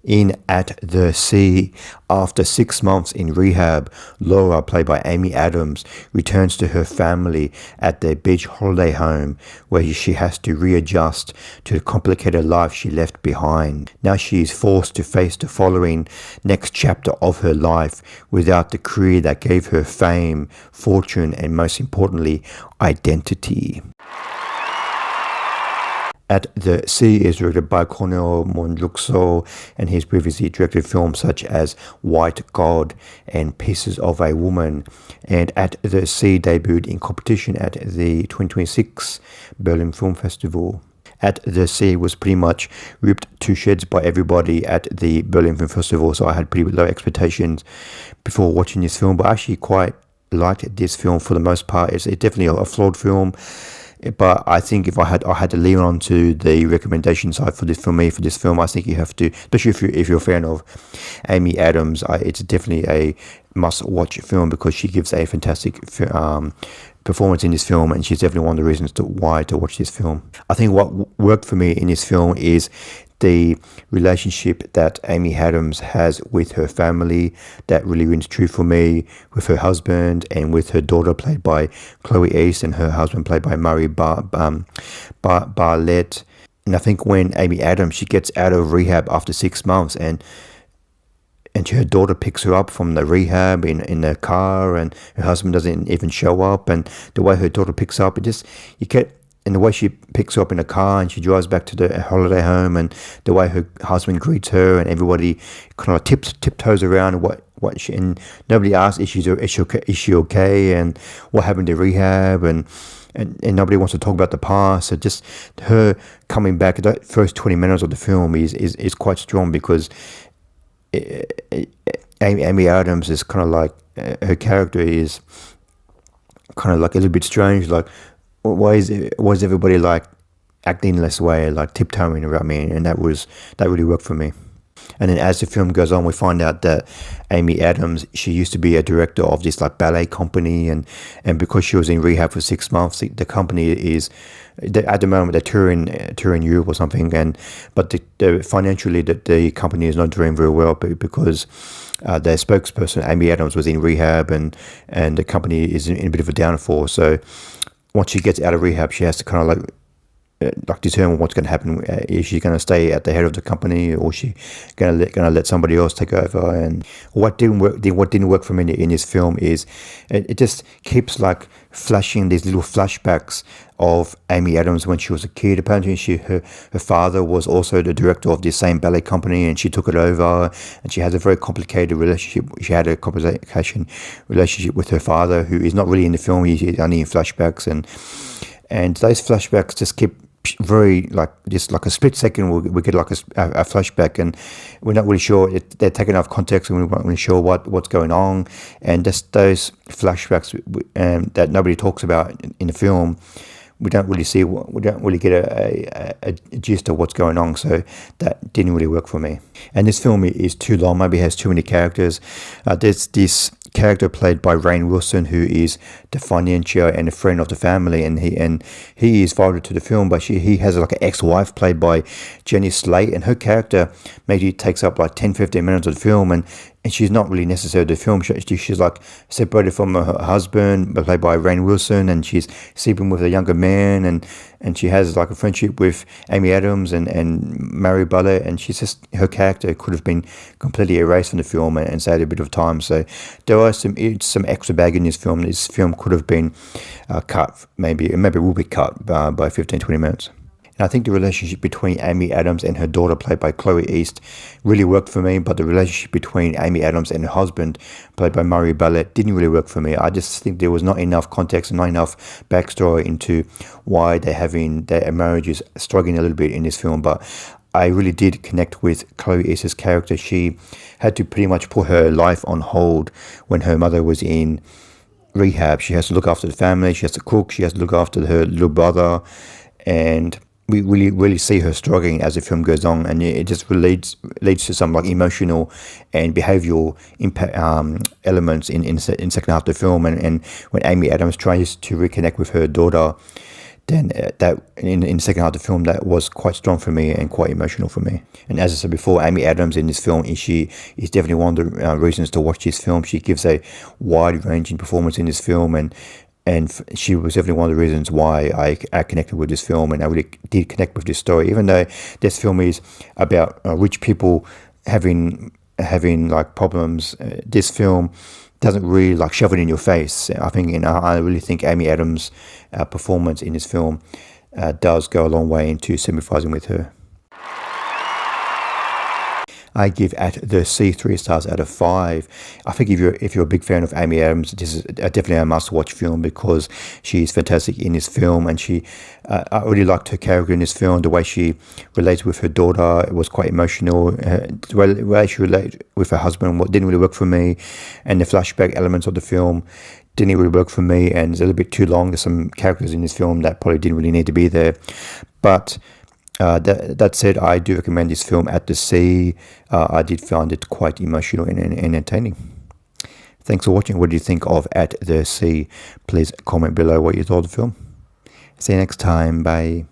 In At the Sea, after 6 months in rehab, Laura, played by Amy Adams, returns to her family at their beach holiday home, where she has to readjust to the complicated life she left behind. Now she is forced to face the following next chapter of her life without the career that gave her fame, fortune, and most importantly, identity. At the Sea is directed by Kornél Mundruczó, and he's previously directed films such as White God and Pieces of a Woman. And At the Sea debuted in competition at the 2026 Berlin Film Festival. At the Sea was pretty much ripped to shreds by everybody at the Berlin Film Festival, so I had pretty low expectations before watching this film, but I actually quite liked this film for the most part. It's definitely a flawed film. But I think if I had to lean on to the recommendation side for this film, I think you have to, especially if you're a fan of Amy Adams, it's definitely a must-watch film because she gives a fantastic performance in this film, and she's definitely one of the reasons why to watch this film. I think what worked for me in this film is the relationship that Amy Adams has with her family. That really rings true for me, with her husband and with her daughter played by Chloe East and her husband played by Murray Bartlett. And I think when Amy Adams, she gets out of rehab after 6 months and her daughter picks her up from the rehab in the car, and her husband doesn't even show up, and the way her daughter picks up, and the way she picks her up in a car and she drives back to the holiday home, and the way her husband greets her, and everybody kind of tiptoes around and nobody asks is she okay, and what happened to rehab, and nobody wants to talk about the past. So just her coming back, that first 20 minutes of the film is quite strong, because Amy Adams is kind of like, her character is kind of like a little bit strange, like, why is everybody like acting in this way, like tiptoeing around me, and that really worked for me. And then as the film goes on, we find out that Amy Adams, she used to be a director of this like ballet company, and because she was in rehab for 6 months, the company is at the moment they're touring Europe or something, but financially the company is not doing very well because their spokesperson Amy Adams was in rehab, and the company is in a bit of a downfall. So once she gets out of rehab, she has to kind of like determine what's going to happen. Is she going to stay at the head of the company, or is she going to let somebody else take over? And what didn't work for me in this film is it just keeps like flashing these little flashbacks of Amy Adams when she was a kid. Apparently her father was also the director of this same ballet company, and she took it over, and she has a very complicated relationship. She had a complicated relationship with her father, who is not really in the film. He's only in flashbacks, and those flashbacks just keep very like just like a split second we get like a flashback, and we're not really sure they're taken out of context, and we're not really sure what's going on, and just those flashbacks that nobody talks about in the film, we don't really get a gist of what's going on. So that didn't really work for me. And this film is too long, maybe has too many characters. There's this character played by Rainn Wilson, who is the financier and a friend of the family, and he is vital to the film, but he has like an ex-wife played by Jenny Slate, and her character maybe takes up like 10-15 minutes of the film, and she's not really necessary to the film. She's like separated from her husband, played by Rainn Wilson, and she's sleeping with a younger man, and she has like a friendship with Amy Adams and Murray Bartlett, and she's just, her character could have been completely erased from the film and saved a bit of time. So there are some extra bag in this film. This film could have been cut, maybe will be cut by 15-20 minutes. And I think the relationship between Amy Adams and her daughter, played by Chloe East, really worked for me, but the relationship between Amy Adams and her husband, played by Murray Bartlett, didn't really work for me. I just think there was not enough context and not enough backstory into why their marriage is struggling a little bit in this film. But I really did connect with Chloe East's character. She had to pretty much put her life on hold when her mother was in rehab. She has to look after the family, she has to cook, she has to look after her little brother, and we really see her struggling as the film goes on, and it just leads to some like emotional and behavioural impact elements in second half of the film. And when Amy Adams tries to reconnect with her daughter, then that in the second half of the film, that was quite strong for me and quite emotional for me. And as I said before, Amy Adams in this film she is definitely one of the reasons to watch this film. She gives a wide-ranging performance in this film, and she was definitely one of the reasons why I connected with this film, and I really did connect with this story. Even though this film is about rich people having like problems, this film doesn't really like shove it in your face. I think, I really think Amy Adams' performance in this film does go a long way into sympathizing with her. I give At the Sea 3 stars out of 5. I think if you're a big fan of Amy Adams, this is definitely a must-watch film because she's fantastic in this film, and I really liked her character in this film. The way she relates with her daughter, it was quite emotional. The way she related with her husband didn't really work for me, and the flashback elements of the film didn't really work for me, and it's a little bit too long. There's some characters in this film that probably didn't really need to be there, but that said, I do recommend this film, At the Sea. I did find it quite emotional and entertaining. Thanks for watching. What do you think of At the Sea? Please comment below what you thought of the film. See you next time. Bye.